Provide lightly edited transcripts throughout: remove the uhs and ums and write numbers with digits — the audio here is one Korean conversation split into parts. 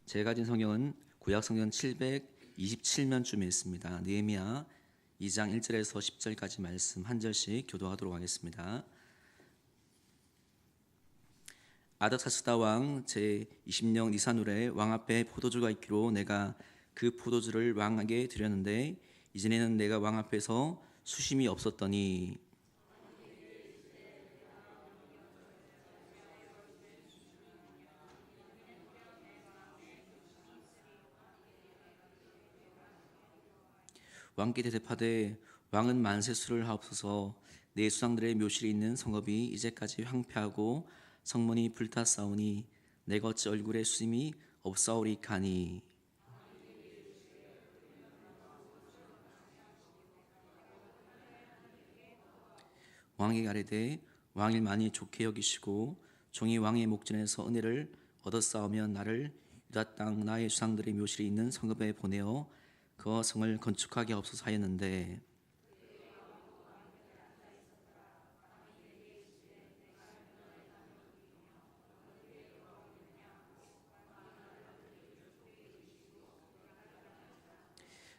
제가 가진 성경은 구약 성경 727면쯤에 있습니다. 느헤미야 2장 1절에서 10절까지 말씀 한 절씩 교도하도록 하겠습니다. 아닥사스다 왕 제20년 니산월에 왕 앞에 포도주가 있기로 내가 그 포도주를 왕에게 드렸는데 이전에는 내가 왕 앞에서 수심이 없었더니 왕께 대답하되 왕은 만세수를 하옵소서. 내 수상들의 묘실이 있는 성읍이 이제까지 황폐하고 성문이 불탔사오니 내가 어찌 얼굴에 수심이 없사오리까니. 왕에게 아뢰되 왕을 많이 좋게 여기시고 종이 왕의 목전에서 은혜를 얻었사오면 나를 유다 땅 나의 수상들의 묘실이 있는 성읍에 보내어 그 성을 건축하게 하옵소서 하였는데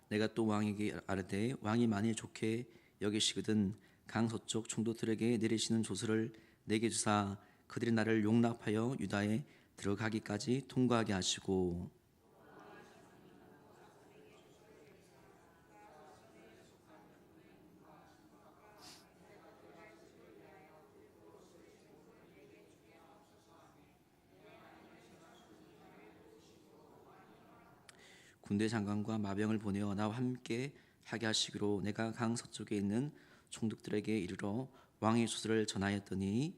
내가 또 왕에게 아뢰되 왕이 만일 좋게 여기시거든 강 서쪽 총독들에게 내리시는 조서를 내게 주사 그들이 나를 용납하여 유다에 들어가기까지 통과하게 하시고 군대 장관과 마병을 보내어 나와 함께 하게 하시기로 내가 강 서쪽에 있는 총독들에게 이르러 왕의 수술을 전하였더니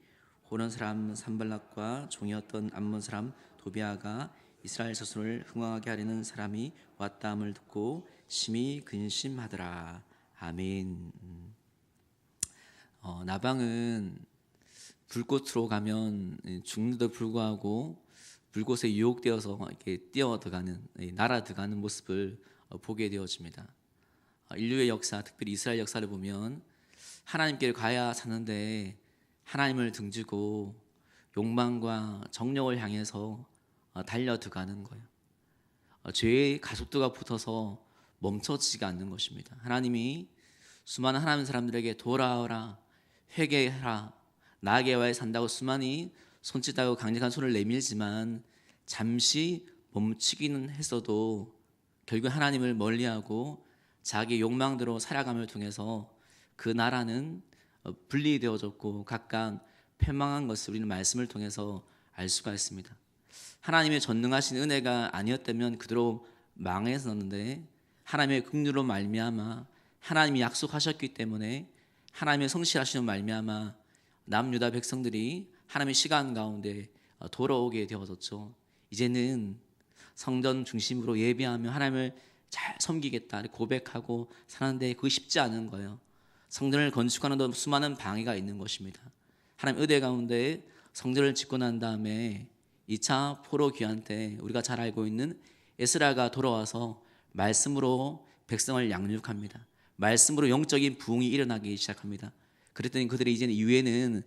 호론 사람 산발락과 종이었던 암몬 사람 도비아가 이스라엘 자손을 흥왕하게 하려는 사람이 왔다함을 듣고 심히 근심하더라. 아멘. 나방은 불꽃으로 가면 죽는데도 불구하고 불꽃에 유혹되어서 이렇게 뛰어들어가는 날아들어가는 모습을 보게 되어집니다. 인류의 역사, 특별히 이스라엘 역사를 보면 하나님께 가야 사는데 하나님을 등지고 욕망과 정욕을 향해서 달려들어가는 거예요. 죄의 가속도가 붙어서 멈춰지지가 않는 것입니다. 하나님이 수많은 하나님 사람들에게 돌아오라, 회개하라, 나에게 와야 산다고 수많이 손짓하고 강력한 손을 내밀지만 잠시 멈추기는 했어도 결국 하나님을 멀리하고 자기 욕망대로 살아감을 통해서 그 나라는 분리되어졌고 각각 패망한 것을 우리는 말씀을 통해서 알 수가 있습니다. 하나님의 전능하신 은혜가 아니었다면 그대로 망했었는데 하나님의 긍휼로 말미암아 하나님이 약속하셨기 때문에 하나님의 성실하시는 말미암아 남유다 백성들이 하나님의 시간 가운데 돌아오게 되어졌죠. 이제는 성전 중심으로 예배하며 하나님을 잘 섬기겠다 고백하고 사는데 그게 쉽지 않은 거예요. 성전을 건축하는 데 수많은 방해가 있는 것입니다. 하나님 의대 가운데 성전을 짓고 난 다음에 2차 포로 귀환 때 우리가 잘 알고 있는 에스라가 돌아와서 말씀으로 백성을 양육합니다. 말씀으로 영적인 부흥이 일어나기 시작합니다. 그랬더니 그들이 이제는 이후에는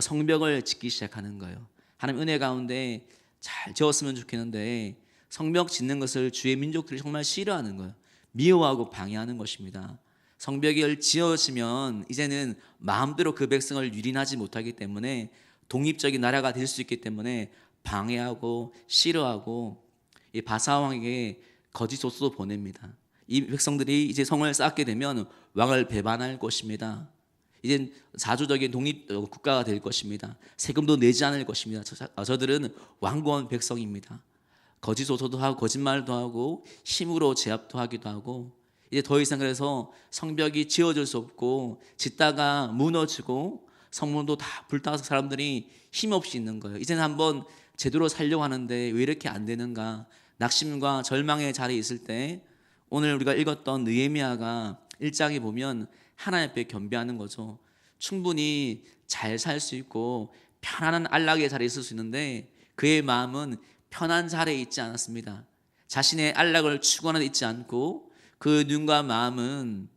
성벽을 짓기 시작하는 거예요. 하나님 은혜 가운데 잘 지었으면 좋겠는데 성벽 짓는 것을 주의 민족들이 정말 싫어하는 거예요. 미워하고 방해하는 것입니다. 성벽이 지어지면 이제는 마음대로 그 백성을 유린하지 못하기 때문에 독립적인 나라가 될 수 있기 때문에 방해하고 싫어하고 이 바사왕에게 거짓 조서도 보냅니다. 이 백성들이 이제 성을 쌓게 되면 왕을 배반할 것입니다. 이젠 자주적인 독립 국가가 될 것입니다. 세금도 내지 않을 것입니다. 저들은 완고한 백성입니다. 거짓 조서도 하고 거짓말도 하고 힘으로 제압도 하기도 하고 이제 더 이상 그래서 성벽이 지어질 수 없고 짓다가 무너지고 성문도 다 불타서 사람들이 힘없이 있는 거예요. 이제는 한번 제대로 살려고 하는데 왜 이렇게 안 되는가? 낙심과 절망의 자리에 있을 때 오늘 우리가 읽었던 느헤미야가 1장에 보면 하나님 앞에 겸비하는 거죠. 충분히 잘 살 수 있고 편안한 안락의 자리에 있을 수 있는데 그의 마음은 편한 자리에 있지 않았습니다. 자신의 안락을 추구하는 데 있지 않고 그 눈과 마음은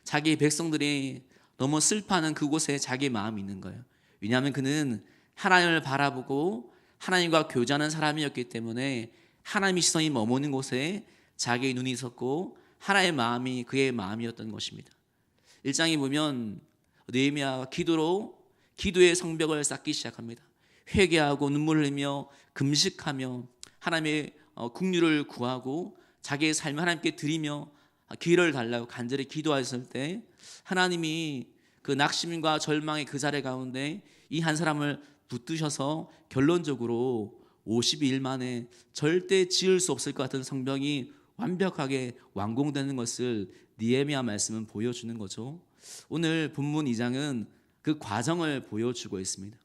자기 백성들이 너무 슬퍼하는 그곳에 자기 마음이 있는 거예요. 왜냐하면 그는 하나님을 바라보고 하나님과 교제하는 사람이었기 때문에 하나님의 시선이 머무는 곳에 자기의 눈이 있었고 하나의 마음이 그의 마음이었던 것입니다. 1장에 보면 느헤미야가 기도의 성벽을 쌓기 시작합니다. 회개하고 눈물을 흘리며 금식하며 하나님의 긍휼을 구하고 자기의 삶을 하나님께 드리며 기회를 달라고 간절히 기도하였을 때 하나님이 그 낙심과 절망의 그 자리 가운데 이 한 사람을 붙드셔서 결론적으로 52일 만에 절대 지을 수 없을 것 같은 성벽이 완벽하게 완공되는 것을 느헤미야 말씀은 보여주는 거죠. 오늘 본문 2장은 그 과정을 보여주고 있습니다.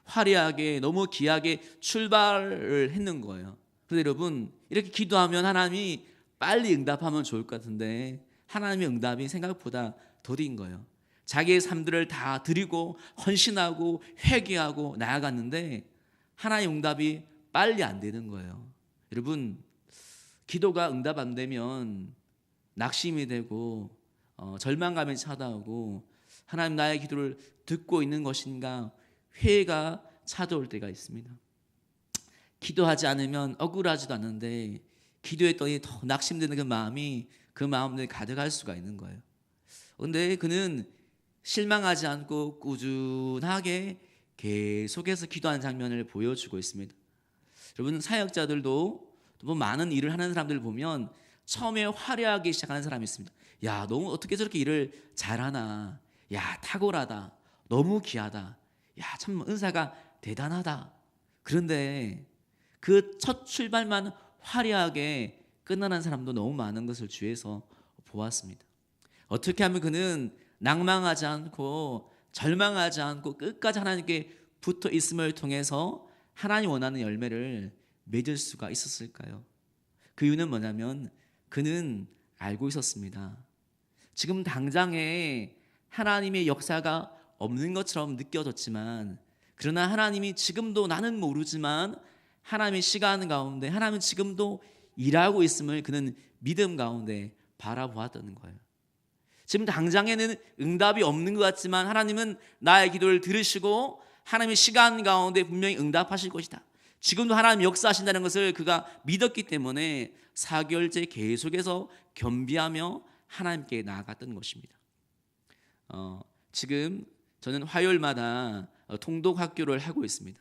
화려하게 너무 귀하게 출발을 했는 거예요. 그런데 여러분, 이렇게 기도하면 하나님이 빨리 응답하면 좋을 것 같은데 하나님의 응답이 생각보다 더딘 거예요. 자기의 삶들을 다 드리고 헌신하고 회개하고 나아갔는데 하나님의 응답이 빨리 안 되는 거예요. 여러분, 기도가 응답 안 되면 낙심이 되고 절망감이 찾아오고 하나님 나의 기도를 듣고 있는 것인가 회의가 찾아올 때가 있습니다. 기도하지 않으면 억울하지도 않은데 기도했더니 더 낙심되는 그 마음을 가져갈 수가 있는 거예요. 그런데 그는 실망하지 않고 꾸준하게 계속해서 기도하는 장면을 보여주고 있습니다. 여러분, 사역자들도 또 많은 일을 하는 사람들 보면 처음에 화려하게 시작하는 사람이 있습니다. 야, 너 어떻게 저렇게 일을 잘하나? 야, 탁월하다. 너무 귀하다. 야, 참 은사가 대단하다. 그런데 그 첫 출발만 화려하게 끝나는 사람도 너무 많은 것을 주위에서 보았습니다. 어떻게 하면 그는 낭망하지 않고 절망하지 않고 끝까지 하나님께 붙어 있음을 통해서 하나님 원하는 열매를 맺을 수가 있었을까요? 그 이유는 뭐냐면 그는 알고 있었습니다. 지금 당장에 하나님의 역사가 없는 것처럼 느껴졌지만 그러나 하나님이 지금도 나는 모르지만 하나님의 시간 가운데 하나님은 지금도 일하고 있음을 그는 믿음 가운데 바라보았다는 거예요. 지금 당장에는 응답이 없는 것 같지만 하나님은 나의 기도를 들으시고 하나님의 시간 가운데 분명히 응답하실 것이다. 지금도 하나님 역사하신다는 것을 그가 믿었기 때문에 4개월째 계속해서 겸비하며 하나님께 나아갔던 것입니다. 지금 저는 화요일마다 통독학교를 하고 있습니다.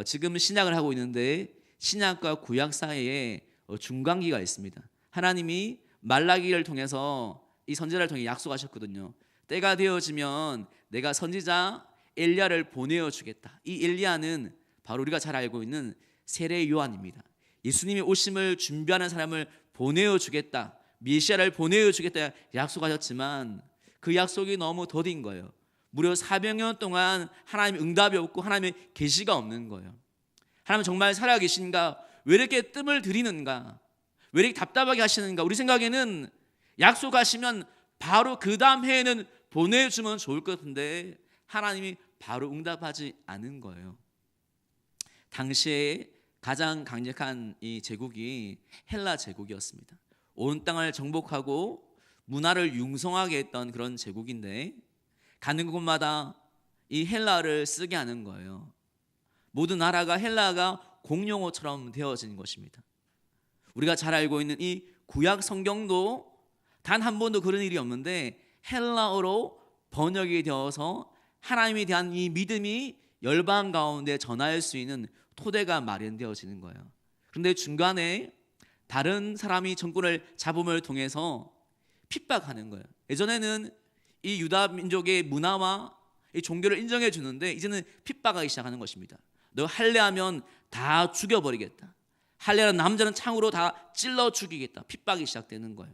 지금 신약을 하고 있는데 신약과 구약 사이에 중간기가 있습니다. 하나님이 말라기를 통해서 이 선지자를 통해 약속하셨거든요. 때가 되어지면 내가 선지자 엘리야를 보내어 주겠다. 이 엘리야는 바로 우리가 잘 알고 있는 세례 요한입니다. 예수님의 오심을 준비하는 사람을 보내어 주겠다. 메시아를 보내어 주겠다 약속하셨지만 그 약속이 너무 더딘 거예요. 무려 400년 동안 하나님의 응답이 없고 하나님의 계시가 없는 거예요. 하나님 정말 살아계신가? 왜 이렇게 뜸을 들이는가? 왜 이렇게 답답하게 하시는가? 우리 생각에는 약속하시면 바로 그 다음 해에는 보내주면 좋을 것 같은데 하나님이 바로 응답하지 않은 거예요. 당시에 가장 강력한 이 제국이 헬라 제국이었습니다. 온 땅을 정복하고 문화를 융성하게 했던 그런 제국인데 가는 곳마다 이 헬라를 쓰게 하는 거예요. 모든 나라가 헬라가 공용어처럼 되어진 것입니다. 우리가 잘 알고 있는 이 구약 성경도 단 한 번도 그런 일이 없는데 헬라어로 번역이 되어서 하나님에 대한 이 믿음이 열방 가운데 전할 수 있는 토대가 마련되어지는 거예요. 그런데 중간에 다른 사람이 정권을 잡음을 통해서 핍박하는 거예요. 예전에는 이 유다 민족의 문화와 이 종교를 인정해 주는데 이제는 핍박하기 시작하는 것입니다. 너 할례하면 다 죽여버리겠다. 할례하는 남자는 창으로 다 찔러 죽이겠다. 핍박이 시작되는 거예요.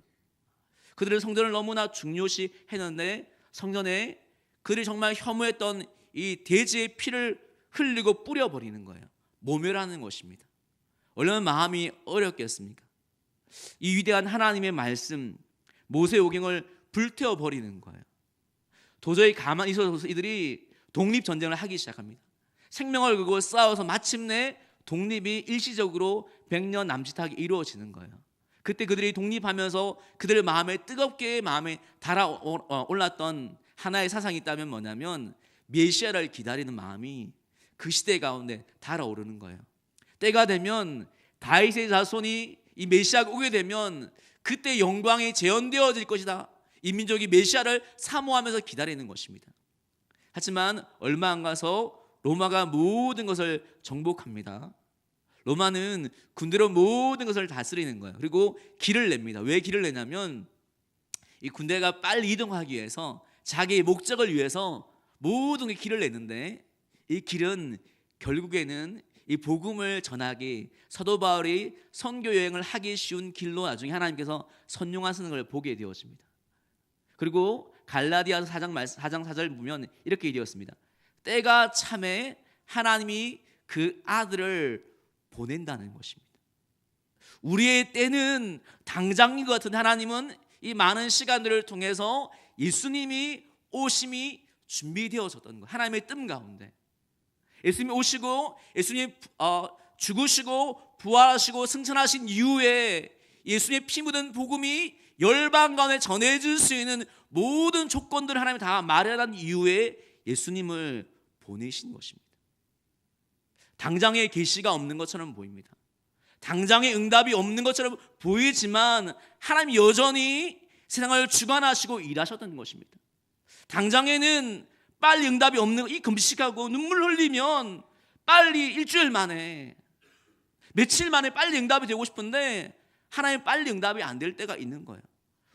그들은 성전을 너무나 중요시 했는데 성전에 그들이 정말 혐오했던 이 돼지의 피를 흘리고 뿌려버리는 거예요. 모멸하는 것입니다. 얼마나 마음이 어렵겠습니까? 이 위대한 하나님의 말씀 모세오경을 불태워버리는 거예요. 도저히 가만히 있어서 이들이 독립전쟁을 하기 시작합니다. 생명을 걸고 싸워서 마침내 독립이 일시적으로 100년 남짓하게 이루어지는 거예요. 그때 그들이 독립하면서 그들 마음에 뜨겁게 마음에 달아올랐던 하나의 사상이 있다면 뭐냐면 메시아를 기다리는 마음이 그 시대 가운데 달아오르는 거예요. 때가 되면 다윗의 자손이 이 메시아가 오게 되면 그때 영광이 재현되어질 것이다. 이 민족이 메시아를 사모하면서 기다리는 것입니다. 하지만 얼마 안 가서 로마가 모든 것을 정복합니다. 로마는 군대로 모든 것을 다스리는 거예요. 그리고 길을 냅니다. 왜 길을 내냐면 이 군대가 빨리 이동하기 위해서 자기의 목적을 위해서 모든 게 길을 내는데, 이 길은 결국에는 이 복음을 전하기, 사도 바울이 선교 여행을 하기 쉬운 길로 나중에 하나님께서 선용하시는 걸 보게 되어집니다. 그리고 갈라디아서 4장 4절 보면 이렇게 되었습니다. 때가 참에 하나님이 그 아들을 보낸다는 것입니다. 우리의 때는 당장인 것 같은 하나님은 이 많은 시간들을 통해서 예수님이 오심이 준비되어졌던 것, 하나님의 뜸 가운데 예수님이 오시고 예수님이 죽으시고 부활하시고 승천하신 이후에 예수님의 피 묻은 복음이 열방 가운데 전해질 수 있는 모든 조건들을 하나님이 다 마련한 이후에 예수님을 보내신 것입니다. 당장의 계시가 없는 것처럼 보입니다. 당장의 응답이 없는 것처럼 보이지만 하나님이 여전히 세상을 주관하시고 일하셨던 것입니다. 당장에는 빨리 응답이 없는, 이 금식하고 눈물 흘리면 빨리 일주일 만에, 며칠 만에 빨리 응답이 되고 싶은데 하나님 빨리 응답이 안 될 때가 있는 거예요.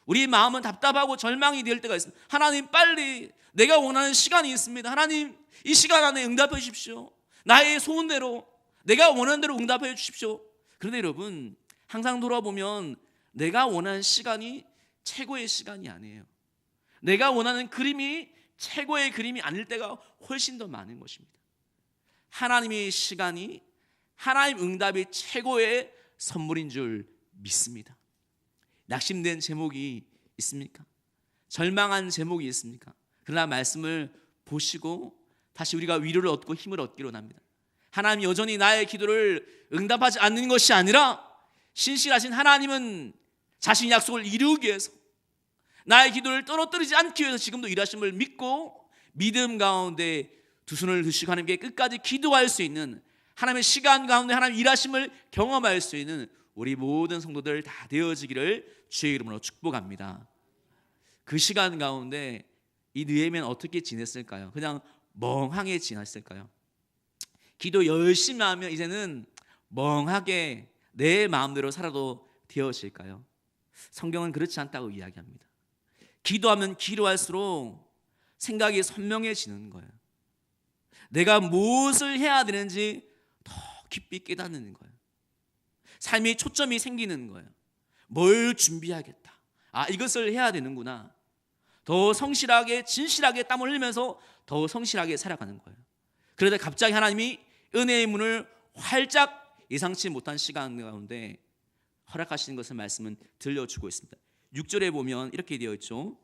우리 마음은 답답하고 절망이 될 때가 있습니다. 하나님 빨리, 내가 원하는 시간이 있습니다. 하나님 이 시간 안에 응답해 주십시오. 나의 소원대로, 내가 원하는 대로 응답해 주십시오. 그런데 여러분, 항상 돌아보면 내가 원하는 시간이 최고의 시간이 아니에요. 내가 원하는 그림이 최고의 그림이 아닐 때가 훨씬 더 많은 것입니다. 하나님의 시간이, 하나님 응답이 최고의 선물인 줄 믿습니다. 낙심된 제목이 있습니까? 절망한 제목이 있습니까? 그러나 말씀을 보시고 다시 우리가 위로를 얻고 힘을 얻기로 합니다. 하나님이 여전히 나의 기도를 응답하지 않는 것이 아니라 신실하신 하나님은 자신의 약속을 이루기 위해서, 나의 기도를 떨어뜨리지 않기 위해서 지금도 일하심을 믿고 믿음 가운데 두 손을 드시고 하나님께 끝까지 기도할 수 있는, 하나님의 시간 가운데 하나님 일하심을 경험할 수 있는 우리 모든 성도들 다 되어지기를 주의 이름으로 축복합니다. 그 시간 가운데 이 느헤미야는 어떻게 지냈을까요? 그냥 멍하게 지냈을까요? 기도 열심히 하면 이제는 멍하게 내 마음대로 살아도 되어질까요? 성경은 그렇지 않다고 이야기합니다. 기도하면 기도할수록 생각이 선명해지는 거예요. 내가 무엇을 해야 되는지 더 깊이 깨닫는 거예요. 삶의 초점이 생기는 거예요. 뭘 준비하겠다, 이것을 해야 되는구나. 더 성실하게 진실하게 땀을 흘리면서 더 성실하게 살아가는 거예요. 그러다 갑자기 하나님이 은혜의 문을 활짝 예상치 못한 시간 가운데 허락하시는 것을 말씀은 들려주고 있습니다. 6절에 보면 이렇게 되어 있죠.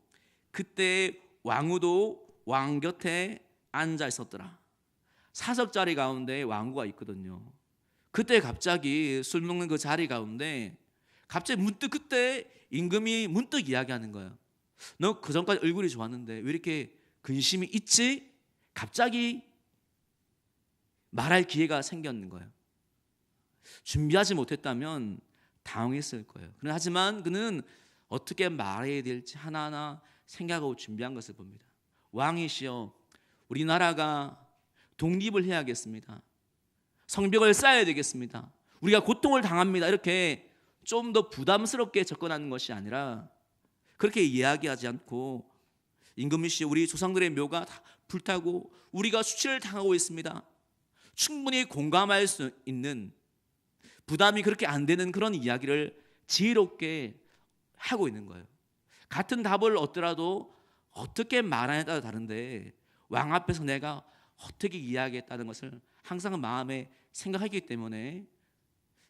그때 왕후도 왕 곁에 앉아 있었더라. 사석 자리 가운데 왕후가 있거든요. 그때 갑자기 술 먹는 그 자리 가운데 갑자기 문득 그때 임금이 문득 이야기하는 거예요. 너 그전까지 얼굴이 좋았는데 왜 이렇게 근심이 있지? 갑자기 말할 기회가 생겼는 거예요. 준비하지 못했다면 당황했을 거예요. 하지만 그는 어떻게 말해야 될지 하나하나 생각하고 준비한 것을 봅니다. 왕이시여, 우리나라가 독립을 해야겠습니다. 성벽을 쌓아야 되겠습니다. 우리가 고통을 당합니다. 이렇게 좀 더 부담스럽게 접근하는 것이 아니라 그렇게 이야기하지 않고, 임금이시여, 우리 조상들의 묘가 다 불타고 우리가 수치를 당하고 있습니다. 충분히 공감할 수 있는, 부담이 그렇게 안 되는 그런 이야기를 지혜롭게 하고 있는 거예요. 같은 답을 얻더라도 어떻게 말하냐에 따라 다른데 왕 앞에서 내가 어떻게 이야기했다는 것을 항상 마음에 생각하기 때문에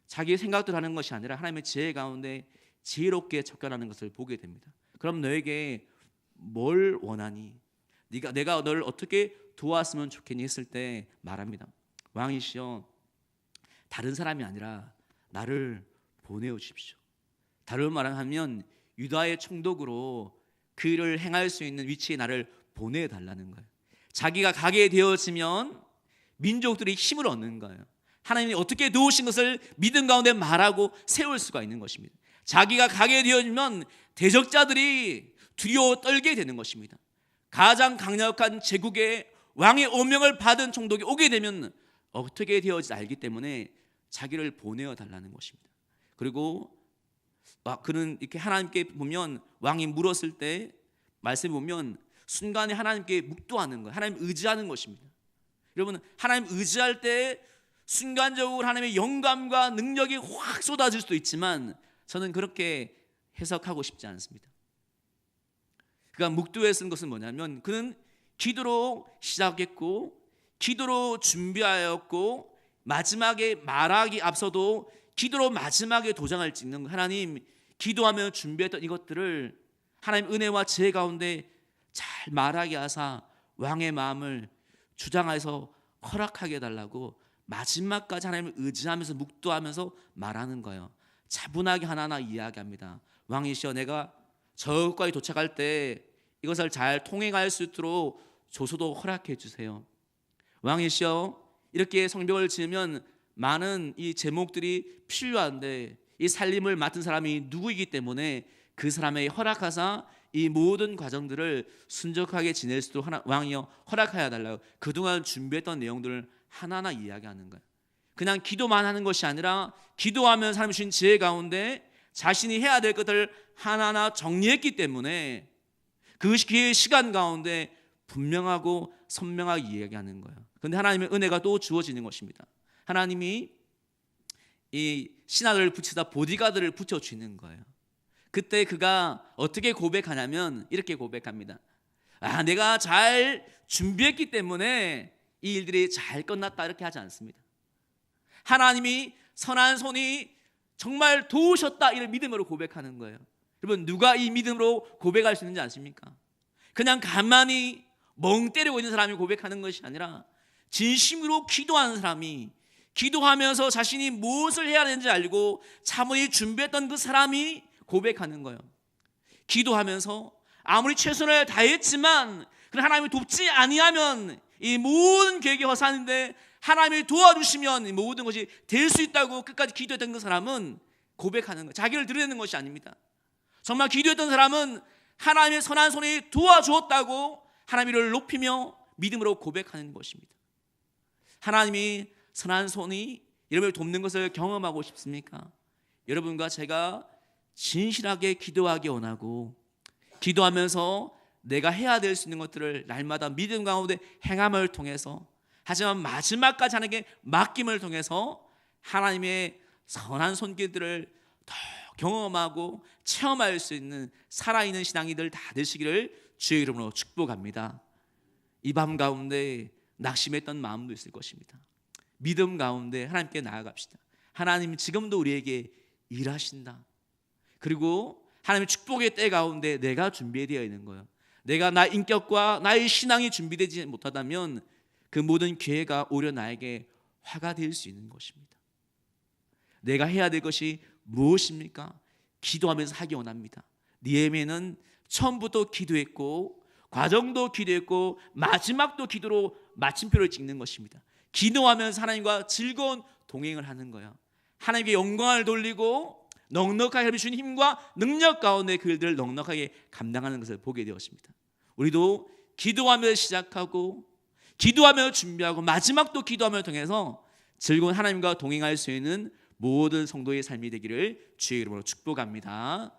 자기의 생각대로 하는 것이 아니라 하나님의 지혜 가운데 지혜롭게 접근하는 것을 보게 됩니다. 그럼 너에게 뭘 원하니? 내가 너를 어떻게 도왔으면 좋겠니? 했을 때 말합니다. 왕이시여, 다른 사람이 아니라 나를 보내어 주십시오. 다른 말을 하면 유다의 총독으로 그 일을 행할 수 있는 위치에 나를 보내달라는 거예요. 자기가 가게 되어지면 민족들이 힘을 얻는 거예요. 하나님이 어떻게 도우신 것을 믿음 가운데 말하고 세울 수가 있는 것입니다. 자기가 가게 되어지면 대적자들이 두려워 떨게 되는 것입니다. 가장 강력한 제국의 왕의 오명을 받은 총독이 오게 되면 어떻게 되어질지 알기 때문에 자기를 보내어 달라는 것입니다. 그리고 그는 이렇게 하나님께 보면 왕이 물었을 때 말씀에 보면 순간에 하나님께 묵도하는 거예요. 하나님 의지하는 것입니다. 여러분, 하나님 의지할 때 순간적으로 하나님의 영감과 능력이 확 쏟아질 수도 있지만 저는 그렇게 해석하고 싶지 않습니다. 그가 묵도에 쓴 것은 뭐냐면 그는 기도로 시작했고 기도로 준비하였고 마지막에 말하기 앞서도 기도로 마지막에 도장을 찍는 거. 하나님, 기도하며 준비했던 이것들을 하나님 은혜와 지혜 가운데 잘 말하게 하사 왕의 마음을 주장해서 허락하게 해달라고 마지막까지 하나님을 의지하면서 묵도하면서 말하는 거예요. 차분하게 하나하나 이야기합니다. 왕이시여, 내가 저것까지 도착할 때 이것을 잘 통행할 수 있도록 조소도 허락해 주세요. 왕이시여, 이렇게 성벽을 지으면 많은 이 제목들이 필요한데 이 살림을 맡은 사람이 누구이기 때문에 그 사람에게 허락하사 이 모든 과정들을 순적하게 지낼 수 있도록 왕이여 허락하여 달라고 그동안 준비했던 내용들을 하나하나 이야기하는 거예요. 그냥 기도만 하는 것이 아니라 기도하면 사람이 주신 지혜 가운데 자신이 해야 될 것들을 하나하나 정리했기 때문에 그 시간 가운데 분명하고 선명하게 이야기하는 거예요. 그런데 하나님의 은혜가 또 주어지는 것입니다. 하나님이 이 신하들을 붙이다 보디가드를 붙여주는 거예요. 그때 그가 어떻게 고백하냐면 이렇게 고백합니다. 내가 잘 준비했기 때문에 이 일들이 잘 끝났다, 이렇게 하지 않습니다. 하나님이 선한 손이 정말 도우셨다, 이런 믿음으로 고백하는 거예요. 여러분, 누가 이 믿음으로 고백할 수 있는지 아십니까? 그냥 가만히 멍 때리고 있는 사람이 고백하는 것이 아니라 진심으로 기도하는 사람이, 기도하면서 자신이 무엇을 해야 되는지 알고 차분히 준비했던 그 사람이 고백하는 거예요. 기도하면서 아무리 최선을 다했지만 하나님이 돕지 아니하면 이 모든 계획이 허산인데 하나님이 도와주시면 이 모든 것이 될 수 있다고 끝까지 기도했던 그 사람은 고백하는 거예요. 자기를 드러내는 것이 아닙니다. 정말 기도했던 사람은 하나님의 선한 손이 도와주었다고 하나님을 높이며 믿음으로 고백하는 것입니다. 하나님이 선한 손이 여러분을 돕는 것을 경험하고 싶습니까? 여러분과 제가 진실하게 기도하기 원하고 기도하면서 내가 해야 될 수 있는 것들을 날마다 믿음 가운데 행함을 통해서, 하지만 마지막까지 하나님께 맡김을 통해서 하나님의 선한 손길들을 더 경험하고 체험할 수 있는 살아있는 신앙이들 다 되시기를 주의 이름으로 축복합니다. 이 밤 가운데 낙심했던 마음도 있을 것입니다. 믿음 가운데 하나님께 나아갑시다. 하나님 지금도 우리에게 일하신다. 그리고 하나님의 축복의 때 가운데 내가 준비되어 있는 거예요. 내가 나의 인격과 나의 신앙이 준비되지 못하다면 그 모든 기회가 오히려 나에게 화가 될 수 있는 것입니다. 내가 해야 될 것이 무엇입니까? 기도하면서 하기 원합니다. 느헤미야는 처음부터 기도했고 과정도 기도했고 마지막도 기도로 마침표를 찍는 것입니다. 기도하면서 하나님과 즐거운 동행을 하는 거예요. 하나님께 영광을 돌리고 넉넉하게 주신 힘과 능력 가운데 그 일들을 넉넉하게 감당하는 것을 보게 되었습니다. 우리도 기도하며 시작하고 기도하며 준비하고 마지막도 기도하며 통해서 즐거운 하나님과 동행할 수 있는 모든 성도의 삶이 되기를 주의 이름으로 축복합니다.